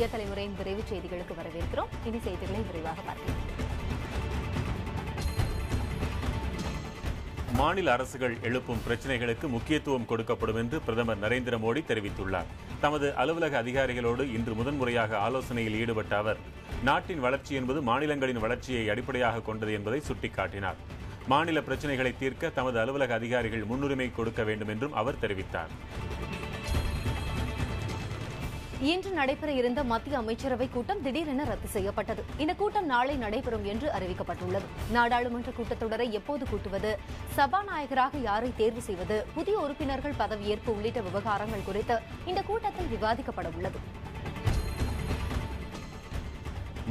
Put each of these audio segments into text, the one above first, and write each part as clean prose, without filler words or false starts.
புதிய தலைமுறையின் விரைவு செய்திகளுக்கு வரவேற்கிறோம். இனி செய்திகளை விரைவாக பார்க்கலாம். மாநில அரசுகள் எழுப்பும் பிரச்சினைகளுக்கு முக்கியத்துவம் கொடுக்கப்படும் என்று பிரதமர் நரேந்திர மோடி தெரிவித்துள்ளார். தமது அலுவலக அதிகாரிகளோடு இன்று முதன்முறையாக ஆலோசனையில் ஈடுபட்ட அவர் நாட்டின் வளர்ச்சி என்பது மாநிலங்களின் வளர்ச்சியை அடிப்படையாக கொண்டது என்பதை சுட்டிக்காட்டினார். மாநில பிரச்சினைகளை தீர்க்க தமது அலுவலக அதிகாரிகள் முன்னுரிமை கொடுக்க வேண்டும் என்றும் அவர் தெரிவித்தார். இன்று நடைபெற இருந்த மத்திய அமைச்சரவை கூட்டம் திடீரென ரத்து செய்யப்பட்டது. இந்த கூட்டம் நாளை நடைபெறும் என்று அறிவிக்கப்பட்டுள்ளது. நாடாளுமன்ற கூட்டத்தொடரை எப்போது கூட்டுவது, சபாநாயகராக யாரை தேர்வு செய்வது, புதிய உறுப்பினர்கள் பதவியேற்பு உள்ளிட்ட விவகாரங்கள் குறித்து இந்த கூட்டத்தில் விவாதிக்கப்பட உள்ளது.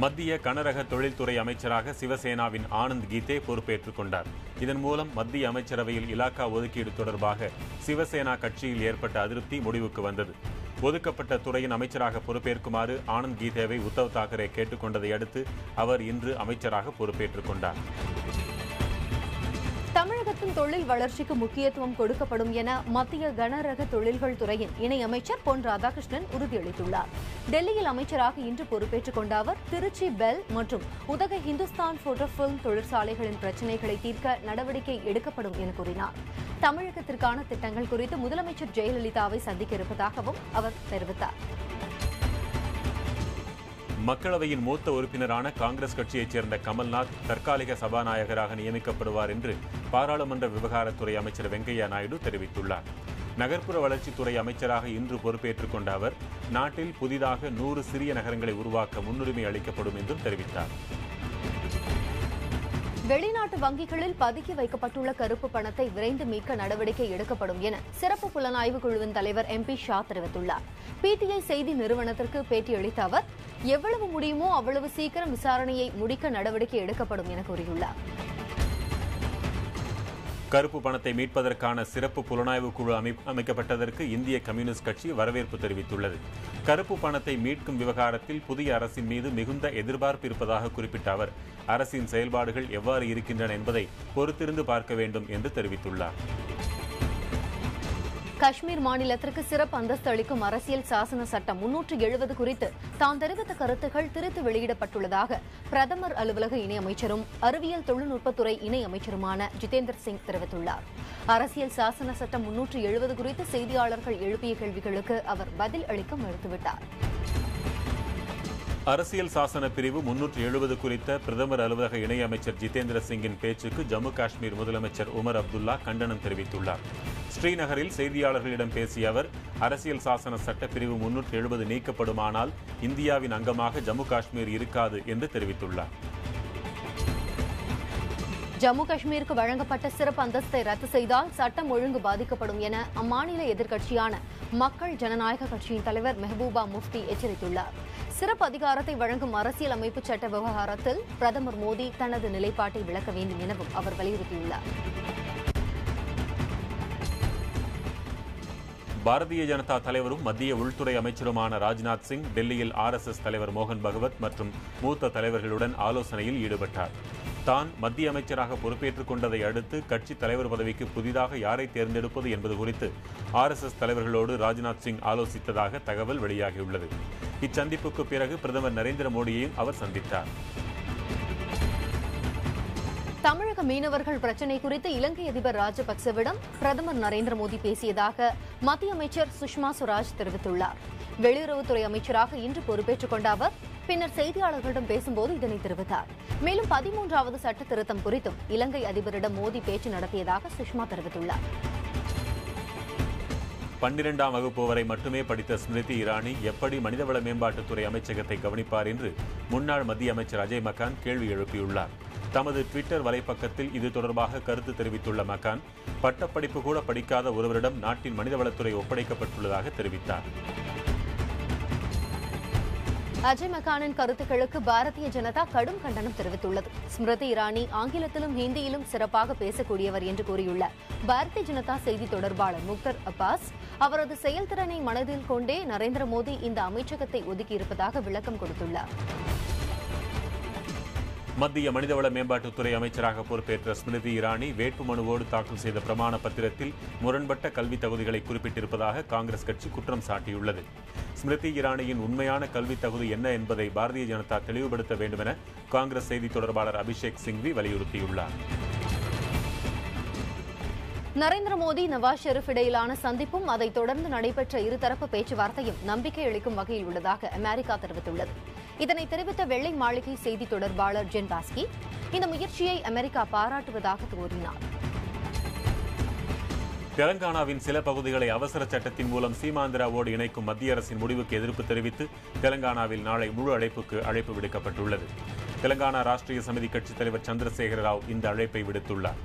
மத்திய கனரக தொழில்துறை அமைச்சராக சிவசேனாவின் ஆனந்த் கீதே பொறுப்பேற்றுக் கொண்டார். இதன் மூலம் மத்திய அமைச்சரவையில் இலாக்கா ஒதுக்கீடு தொடர்பாக சிவசேனா கட்சியில் ஏற்பட்ட அதிருப்தி முடிவுக்கு வந்தது. ஒதுக்கப்பட்ட துறையின் அமைச்சராக பொறுப்பேற்குமாறு ஆனந்த் கீதேவை உத்தவ் தாக்கரே கேட்டுக் கொண்டதை அடுத்து அவர் இன்று அமைச்சராக பொறுப்பேற்றுக் கொண்டார். தமிழகத்தின் தொழில் வளர்ச்சிக்கு முக்கியத்துவம் கொடுக்கப்படும் என மத்திய கனரக தொழில்கள் துறையின் இணையமைச்சர் பொன் ராதாகிருஷ்ணன் உறுதியளித்துள்ளார். டெல்லியில் அமைச்சராக இன்று பொறுப்பேற்றுக் கொண்ட அவர் திருச்சி பெல் மற்றும் உதகை ஹிந்துஸ்தான் போட்டோ பிலிம் தொழிற்சாலைகளின் பிரச்சினைகளை தீர்க்க நடவடிக்கை எடுக்கப்படும் என கூறினார். தமிழகத்திற்கான திட்டங்கள் குறித்து முதலமைச்சர் ஜெயலலிதாவை சந்திக்க இருப்பதாகவும் அவர் தெரிவித்தார். மக்களவையின் மூத்த உறுப்பினரான காங்கிரஸ் கட்சியைச் சேர்ந்த கமல்நாத் தற்காலிக சபாநாயகராக நியமிக்கப்படுவார் என்று பாராளுமன்ற விவகாரத்துறை அமைச்சர் வெங்கையா நாயுடு தெரிவித்துள்ளார். நகர்ப்புற வளர்ச்சித்துறை அமைச்சராக இன்று பொறுப்பேற்றுக் கொண்ட அவர் நாட்டில் புதிதாக 100 சிறிய நகரங்களை உருவாக்க முன்னுரிமை அளிக்கப்படும் என்றும் தெரிவித்தார். வெளிநாட்டு வங்கிகளில் பதுக்கி வைக்கப்பட்டுள்ள கருப்பு பணத்தை விரைந்து மீட்க நடவடிக்கை எடுக்கப்படும் என சிறப்பு புலனாய்வு குழுவின் தலைவர் MP ஷா தெரிவித்துள்ளார். PTI செய்தி நிறுவனத்திற்கு பேட்டியளித்த அவர் எவ்வளவு முடியுமோ அவ்வளவு சீக்கிரம் விசாரணையை முடிக்க நடவடிக்கை எடுக்கப்படும் என கூறியுள்ளார். கருப்பு பணத்தை மீட்பதற்கான சிறப்பு புலனாய்வு குழு அமைக்கப்பட்டதற்கு இந்திய கம்யூனிஸ்ட் கட்சி வரவேற்பு தெரிவித்துள்ளது. கருப்பு பணத்தை மீட்கும் விவகாரத்தில் புதிய அரசின் மீது மிகுந்த எதிர்பார்ப்பு இருப்பதாக குறிப்பிட்ட அவர் அரசின் செயல்பாடுகள் எவ்வாறு இருக்கின்றன என்பதை பொறுத்திருந்து பார்க்க வேண்டும் என்று தெரிவித்துள்ளார். காஷ்மீர் மாநிலத்திற்கு சிறப்பு அந்தஸ்து அளிக்கும் அரசியல் சாசன சட்டம் 370 குறித்து தாம் தெரிவித்த கருத்துக்கள் திரித்து வெளியிடப்பட்டுள்ளதாக பிரதமர் அலுவலக இணையமைச்சரும் அறிவியல் தொழில்நுட்பத்துறை இணையமைச்சருமான ஜிதேந்திர சிங் தெரிவித்துள்ளார். அரசியல் சாசன சட்டம் 370 குறித்து செய்தியாளர்கள் எழுப்பிய கேள்விகளுக்கு அவர் பதில் அளிக்க மறுத்துவிட்டார். அரசியல் சாசன பிரிவு 370 குறித்த பிரதமர் அலுவலக இணையமைச்சர் ஜிதேந்திர சிங்கின் பேச்சுக்கு ஜம்மு காஷ்மீர் முதலமைச்சர் உமர் அப்துல்லா கண்டனம் தெரிவித்துள்ளார். ஸ்ரீநகரில் செய்தியாளர்களிடம் பேசிய அவர் அரசியல் சாசன சட்ட பிரிவு 370 நீக்கப்படுமானால் இந்தியாவின் அங்கமாக ஜம்மு காஷ்மீர் இருக்காது என்று தெரிவித்துள்ளார். ஜம்மு காஷ்மீருக்கு வழங்கப்பட்ட சிறப்பு அந்தஸ்தை ரத்து செய்தால் சட்டம் ஒழுங்கு பாதிக்கப்படும் என அம்மாநில எதிர்க்கட்சியான மக்கள் ஜனநாயக கட்சியின் தலைவர் மெஹபூபா முஃப்தி எச்சரித்துள்ளார். சிறப்பு அதிகாரத்தை வழங்கும் அரசியல் அமைப்பு சட்ட விவகாரத்தில் பிரதமர் மோடி தனது நிலைப்பாட்டை விளக்க வேண்டும் எனவும் அவர் வலியுறுத்தியுள்ளார். பாரதிய ஜனதா தலைவரும் மத்திய உள்துறை அமைச்சருமான ராஜ்நாத் சிங் டெல்லியில் RSS தலைவர் மோகன் பகவத் மற்றும் மூத்த தலைவர்களுடன் ஆலோசனையில் ஈடுபட்டார். தான் மத்திய அமைச்சராக பொறுப்பேற்றுக் கொண்டதை அடுத்து கட்சி தலைவர் பதவிக்கு புதிதாக யாரை தேர்ந்தெடுப்பது என்பது குறித்து RSS தலைவர்களோடு ராஜ்நாத் சிங் ஆலோசித்ததாக தகவல் வெளியாகியுள்ளது. இச்சந்திப்புக்கு பிறகு பிரதமர் நரேந்திர மோடியையும் அவர் சந்தித்தார். தமிழக மீனவர்கள் பிரச்சினை குறித்து இலங்கை அதிபர் ராஜபக்சவிடம் பிரதமர் நரேந்திர மோடி பேசியதாக மத்திய அமைச்சர் சுஷ்மா சுவராஜ் தெரிவித்துள்ளார். வெளியுறவுத்துறை அமைச்சராக இன்று பொறுப்பேற்றுக் கொண்ட அவர் பின்னர் செய்தியாளர்களிடம் பேசும்போது இதனை தெரிவித்தார். மேலும் 13வது சட்ட திருத்தம் குறித்தும் இலங்கை அதிபரிடம் மோடி பேச்சு நடத்தியதாக சுஷ்மா தெரிவித்துள்ளார். 12ஆம் வகுப்பு வரை மட்டுமே படித்த ஸ்மிருதி இரானி எப்படி மனிதவள மேம்பாட்டுத்துறை அமைச்சகத்தை கவனிப்பார் என்று முன்னாள் மத்திய அமைச்சர் அஜய் மக்கான் கேள்வி எழுப்பியுள்ளார். தமது ட்விட்டர் வலைப்பக்கத்தில் இது தொடர்பாக கருத்து தெரிவித்துள்ள மக்கான் பட்டப்படிப்பு கூட படிக்காத ஒருவரிடம் நாட்டின் மனிதவளத்துறை ஒப்படைக்கப்பட்டுள்ளதாக தெரிவித்தார். அஜய் மக்கானின் கருத்துக்களுக்கு பாரதிய ஜனதா கடும் கண்டனம் தெரிவித்துள்ளது. ஸ்மிருதி இரானி ஆங்கிலத்திலும் ஹிந்தியிலும் சிறப்பாக பேசக்கூடியவர் என்று கூறியுள்ள பாரதிய ஜனதா செய்தி தொடர்பாளர் முக்தர் அப்பாஸ் அவரது செயல்திறனை மனதில் கொண்டே நரேந்திர மோடி இந்த அமைச்சகத்தை ஒதுக்கியிருப்பதாக விளக்கம் கொடுத்துள்ளார். மத்திய மனிதவள மேம்பாட்டுத்துறை அமைச்சராக பொறுப்பேற்ற ஸ்மிருதி இரானி வேட்புமனுவோடு தாக்கல் செய்த பிரமாண பத்திரத்தில் முரண்பட்ட கல்வி தகுதிகளை குறிப்பிட்டிருப்பதாக காங்கிரஸ் கட்சி குற்றம் சாட்டியுள்ளது. ஸ்மிருதி இரானியின் உண்மையான கல்வி தகுதி என்ன என்பதை பாரதிய ஜனதா தெளிவுபடுத்த வேண்டும் என காங்கிரஸ் செய்தி தொடர்பாளர் அபிஷேக் சிங்வி வலியுறுத்தியுள்ளார். நரேந்திர மோடி நவாஸ் ஷெரீப் இடையிலான சந்திப்பும் அதைத் தொடர்ந்து நடைபெற்ற இருதரப்பு பேச்சுவார்த்தையும் நம்பிக்கை அளிக்கும் வகையில் உள்ளதாக அமெரிக்கா தெரிவித்துள்ளது. இதனை தெரிவித்த வெள்ளை மாளிகை செய்தி தொடர்பாளர் ஜென் பாஸ்கி இந்த முயற்சியை அமெரிக்கா பாராட்டுவதாக கூறினார். தெலங்கானாவின் சில பகுதிகளை அவசர சட்டத்தின் மூலம் சீமாந்திராவோடு இணைக்கும் மத்திய அரசின் முடிவுக்கு எதிர்ப்பு தெரிவித்து தெலங்கானாவில் நாளை முழு அழைப்பு விடுக்கப்பட்டுள்ளது. தெலங்கானா ராஷ்டிரிய சமிதி கட்சித் தலைவர் சந்திரசேகர ராவ் இந்த அழைப்பை விடுத்துள்ளார்.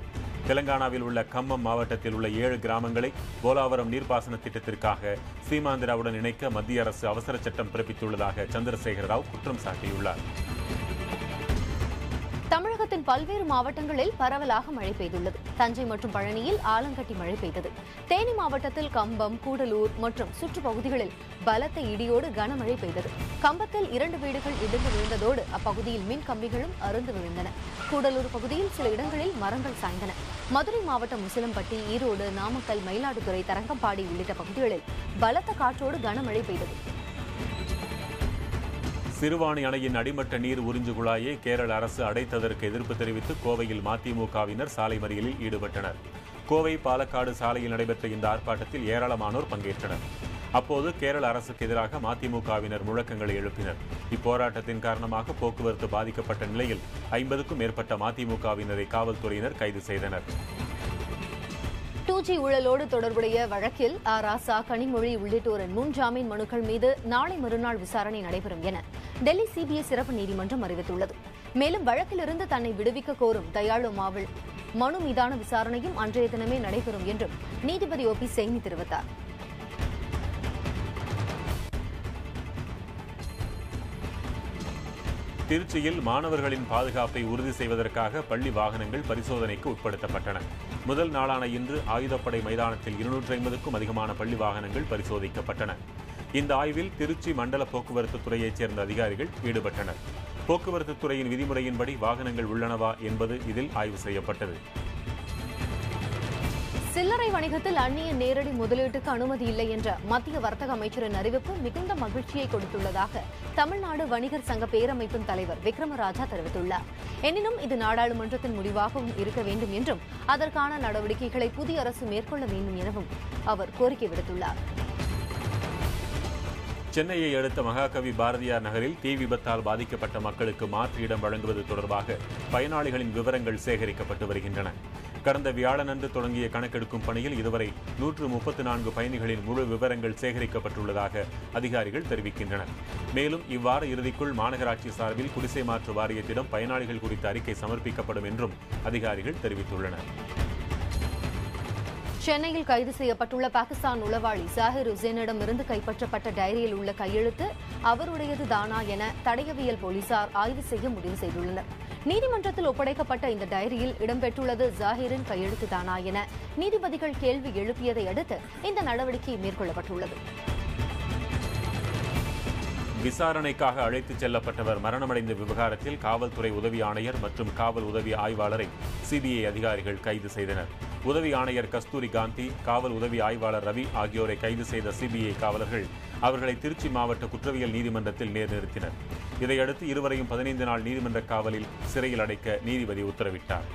தெலங்கானாவில் உள்ள கம்மம் மாவட்டத்தில் உள்ள 7 கிராமங்களை போலாவரம் நீர்ப்பாசன திட்டத்திற்காக சீமாந்திராவுடன் இணைக்க மத்திய அரசு அவசர சட்டம் பிறப்பித்துள்ளதாக சந்திரசேகர ராவ் குற்றம் சாட்டியுள்ளார். தமிழகத்தின் பல்வேறு மாவட்டங்களில் பரவலாக மழை பெய்துள்ளது. தஞ்சை மற்றும் பழனியில் ஆலங்கட்டி மழை பெய்தது. தேனி மாவட்டத்தில் கம்பம், கூடலூர் மற்றும் சுற்றுப்பகுதிகளில் பலத்த இடியோடு கனமழை பெய்தது. கம்பத்தில் 2 வீடுகள் இடிந்து விழுந்ததோடு அப்பகுதியில் மின் கம்பிகளும் அறுந்து விழுந்தன. கூடலூர் பகுதியில் சில இடங்களில் மரங்கள் சாய்ந்தன. மதுரை மாவட்டம் முசிலம்பட்டி, ஈரோடு, நாமக்கல், மயிலாடுதுறை, தரங்கம்பாடி உள்ளிட்ட பகுதிகளில் பலத்த காற்றோடு கனமழை பெய்தது. சிறுவாணி அணையின் அடிமட்ட நீர் உறிஞ்சு குழாயை கேரள அரசு அடைத்ததற்கு எதிர்ப்பு தெரிவித்து கோவையில் மதிமுகவினர் சாலை மறியலில் ஈடுபட்டனர். கோவை பாலக்காடு சாலையில் நடைபெற்ற இந்த ஆர்ப்பாட்டத்தில் ஏராளமானோர் பங்கேற்றனர். அப்போது கேரள அரசுக்கு எதிராக மதிமுகவினர் முழக்கங்களை எழுப்பினர். இப்போராட்டத்தின் காரணமாக போக்குவரத்து பாதிக்கப்பட்ட நிலையில் 50க்கும் மேற்பட்ட மதிமுகவினரை காவல்துறையினர் கைது செய்தனர். 2G ஊழலோடு தொடர்புடைய வழக்கில் ராசா, கனிமொழி உள்ளிட்டோரின் முன்ஜாமீன் மனுக்கள் மீது நாளை மறுநாள் விசாரணை நடைபெறும் என டெல்லி சிபிஐ சிறப்பு நீதிமன்றம் அறிவித்துள்ளது. மேலும் வழக்கிலிருந்து தன்னை விடுவிக்க கோரும் தயாளு மாவல் மனு மீதான விசாரணையும் அன்றைய தினமே நடைபெறும் என்றும் நீதிபதி OP சைனி தெரிவித்தார். திருச்சியில் மாணவர்களின் பாதுகாப்பை உறுதி செய்வதற்காக பள்ளி வாகனங்கள் பரிசோதனைக்கு உட்படுத்தப்பட்டன. முதல் நாளான இன்று ஆயுதப்படை மைதானத்தில் 250க்கும் அதிகமான பள்ளி வாகனங்கள் பரிசோதிக்கப்பட்டன. இந்த ஆய்வில் திருச்சி மண்டல போக்குவரத்து துறையைச் சேர்ந்த அதிகாரிகள் ஈடுபட்டனர். போக்குவரத்து துறையின் விதிமுறையின்படி வாகனங்கள் உள்ளனவா என்பது இதில் ஆய்வு செய்யப்பட்டது. சில்லறை வணிகத்தில் அந்நிய நேரடி முதலீட்டுக்கு அனுமதி இல்லை என்ற மத்திய வர்த்தக அமைச்சரின் அறிவிப்பு மிகுந்த மகிழ்ச்சியை கொடுத்துள்ளதாக தமிழ்நாடு வணிகர் சங்க பேரமைப்பின் தலைவர் விக்ரமராஜா தெரிவித்துள்ளார். எனினும் இது நாடாளுமன்றத்தின் முடிவாகவும் இருக்க வேண்டும் என்றும் அதற்கான நடவடிக்கைகளை புதிய அரசு மேற்கொள்ள வேண்டும் எனவும் அவர் கோரிக்கை விடுத்துள்ளார். சென்னையை அடுத்த மகாகவி பாரதியார் நகரில் தீ விபத்தால் பாதிக்கப்பட்ட மக்களுக்கு மாற்று இடம் வழங்குவது தொடர்பாக பயனாளிகளின் விவரங்கள் சேகரிக்கப்பட்டு வருகின்றன. கடந்த வியாழனன்று தொடங்கிய கணக்கெடுக்கும் பணியில் இதுவரை 134 பயணிகளின் முழு விவரங்கள் சேகரிக்கப்பட்டுள்ளதாக அதிகாரிகள் தெரிவிக்கின்றனர். மேலும் இவ்வார இறுதிக்குள் மாநகராட்சி சார்பில் குடிசை மாற்று வாரியத்திடம் பயனாளிகள் குறித்த அறிக்கை சமர்ப்பிக்கப்படும் என்றும் அதிகாரிகள் தெரிவித்துள்ளனர். சென்னையில் கைது செய்யப்பட்டுள்ள பாகிஸ்தான் உளவாளி ஜாகிர் உசேனிடமிருந்து கைப்பற்றப்பட்ட டைரியில் உள்ள கையெழுத்து அவருடையது தானா என தடயவியல் போலீசார் ஆய்வு செய்ய முடிவு செய்துள்ளனர். நீதிமன்றத்தில் ஒப்படைக்கப்பட்ட இந்த டைரியில் இடம்பெற்றுள்ளது ஜாகிரின் கையெழுத்து தானா என நீதிபதிகள் கேள்வி எழுப்பியதை அடுத்து இந்த நடவடிக்கை மேற்கொள்ளப்பட்டுள்ளது. விசாரணைக்காக அழைத்துச் செல்லப்பட்டவர் மரணமடைந்த விவகாரத்தில் காவல்துறை உதவி ஆணையர் மற்றும் காவல் உதவி ஆய்வாளரை சிபிஐ அதிகாரிகள் கைது செய்தனர். உதவி ஆணையர் கஸ்தூரி காந்தி, காவல் உதவி ஆய்வாளர் ரவி ஆகியோரை கைது செய்த சிபிஐ காவலர்கள் அவர்களை திருச்சி மாவட்ட குற்றவியல் நீதிமன்றத்தில் நிறுத்தினர். இதையடுத்து இருவரையும் 15 நாள் நீதிமன்ற காவலில் சிறையில் அடைக்க நீதிபதி உத்தரவிட்டார்.